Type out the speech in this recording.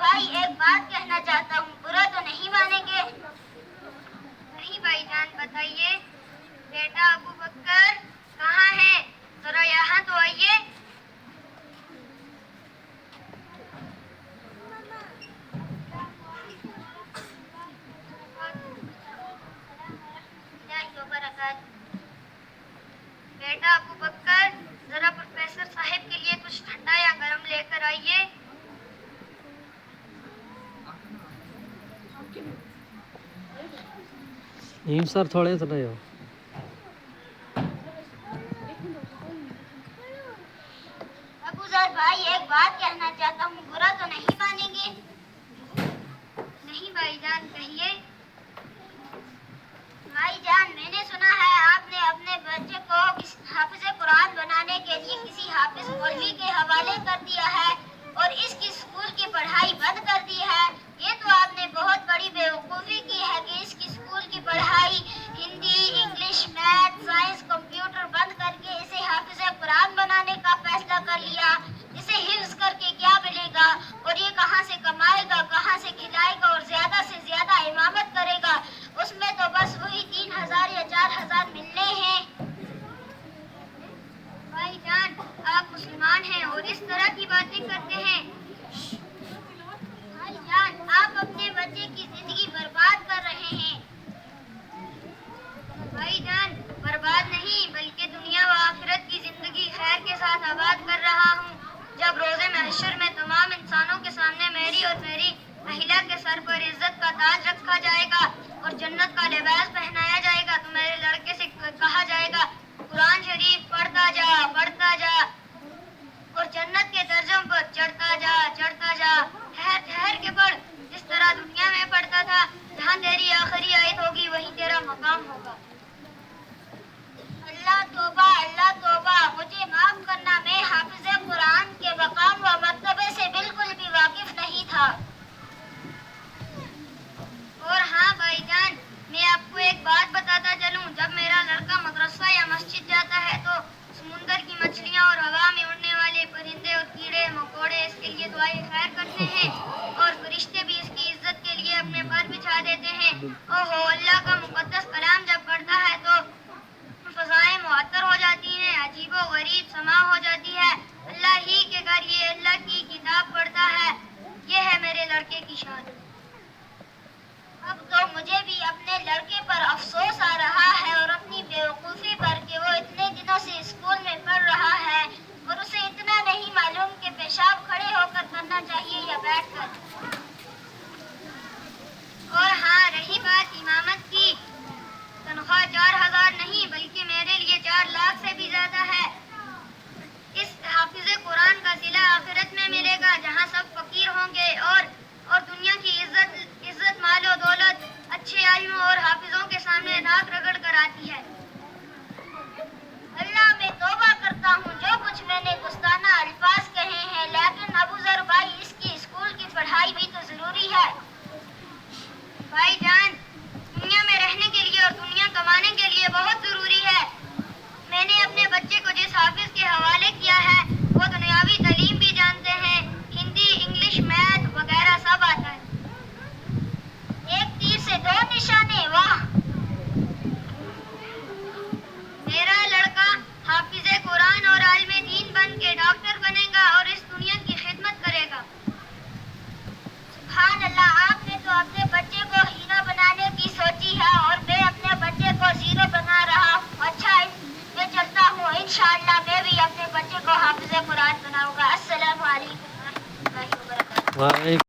भाई एक बात कहना चाहता हूँ, बुरा तो नहीं मानेंगे? नहीं भाईजान, बताइए। बेटा अबू बकर कहाँ है? जरा यहाँ तो आइए। बेटा अबू बकर, जरा प्रोफेसर साहब के लिए कुछ ठंडा या गरम लेकर आइए। सर थोड़े से नहीं हो। अबूजर भाई एक बात कहना चाहता हूँ, बुरा तो नहीं मानेंगे? नहीं भाईजान, कहिए। भाईजान, मैंने सुना है आपने अपने बच्चे को हाफिज कुरान बनाने के लिए किसी हाफिज मौलवी के हवाले कर दिया है और इसकी स्कूल की पढ़ाई बंद कर दी है। ये तो आपने बहुत बड़ी बेवकूफ़ी की है कि इसकी स्कूल की पढ़ाई Hindi, English, math, science, computer बंद करके इसे हाफिज कुरान बनाने का फैसला कर लिया। इसे हिफ्ज करके क्या मिलेगा और ये कहाँ से कमाएगा, कहाँ से खिलाएगा और ज़्यादा से ज़्यादा इमामत करेगा? उसमें तो बस वही 3000 या 4000 मिलने हैं। भाईजान, आप मुसलमान हैं और इस तरह की बातें करते हैं। भाईजान, आप अपने बच्चे की जिंदगी बर्बाद कर रहे हैं। भाईजान, बर्बाद नहीं बल्कि दुनिया व आखिरत की जिंदगी खैर के साथ आबाद कर रहा हूँ। जब रोज़े महशर में तमाम इंसानों के सामने मेरी और मेरी महिला के सर पर इज्जत का ताज रखा जाएगा और जन्नत का लिबास पहनाया जाएगा, तो मेरे लड़के से कहा जाएगा, कुरान शरीफ पढ़ता जा और जन्नत के दर्जों पर चढ़ता जा। ठहर के पढ़, जिस तरह दुनिया में पढ़ता था। जहाँ तेरी आखिरी आयत होगी वहीं तेरा मकाम होगा। अल्लाह तौबा, मुझे माफ करना, मैं हाफिज कुरान के मकाम व मर्तबे से बिल्कुल भी वाकिफ नहीं था। और हाँ भाईजान, मैं आपको एक बात बताता चलूं, जब मेरा लड़का मदरसा या मस्जिद जाता है तो समुंदर की मछलियाँ और हवा में उड़ने वाले परिंदे और कीड़े मकोड़े इसके लिए दुआए खैर करते हैं और फरिश्ते भी इसकी इज्जत के लिए अपने पर बिछा देते हैं। ओहो, अल्लाह का मुकद्दस कलाम जब पढ़ता है तो फ़ज़ाएं मुअत्तर हो जाती हैं, अजीबो गरीब समा हो जाती है। अल्लाह ही के घर ये अल्लाह की किताब पढ़ता है। ये है मेरे लड़के की शान। अब तो मुझे भी अपने लड़के पर अफसोस आ रहा है और अपनी बेवकूफ़ी पर कि वो इतने दिनों से स्कूल में पढ़ रहा है और उसे इतना नहीं मालूम कि पेशाब खड़े होकर करना चाहिए या बैठकर। और हाँ, रही बात इमामत की, तनख्वाह 4000 नहीं बल्कि मेरे लिए 4 लाख से भी ज्यादा है। इस हाफिज कुरान का सिला आखिरत में मिलेगा, जहाँ सब फकीर होंगे और दुनिया की इज्जत मालो दौलत अच्छे आलिमों और हाफिजों के सामने नाक रगड़ कर आती है। अल्लाह मैं तौबा करता हूँ जो कुछ मैंने गुस्ताना अल्फाज कहे हैं, लेकिन अबूजर भाई इसकी स्कूल की पढ़ाई भी तो जरूरी है। भाईजान, दुनिया में रहने के लिए और दुनिया कमाने के लिए बहुत जरूरी है। मैंने अपने बच्चे को जिस हाफिज के हवाले किया है वो दुनियावी तालीम भी जानते हैं, हिंदी, इंग्लिश, मैथ वगैरह सब आता है। एक तीर से 2 निशाने, वाह! मेरा लड़का हाफिज कुरान और आलिम दीन बन के डॉक्टर बनेगा और इस दुनिया की खिदमत करेगा। सुभान अल्लाह, आपने तो अपने बच्चे को हीरो बनाने की सोची है और मैं अपने बच्चे को जीरो बना रहा हूँ। अच्छा, मैं चलता हूँ, इंशाअल्लाह मैं भी अपने बच्चे को हाफिज कुरान बनाऊंगा। अस्सलामु अलैकुम व रहमतुल्लाहि व बरकातुहू।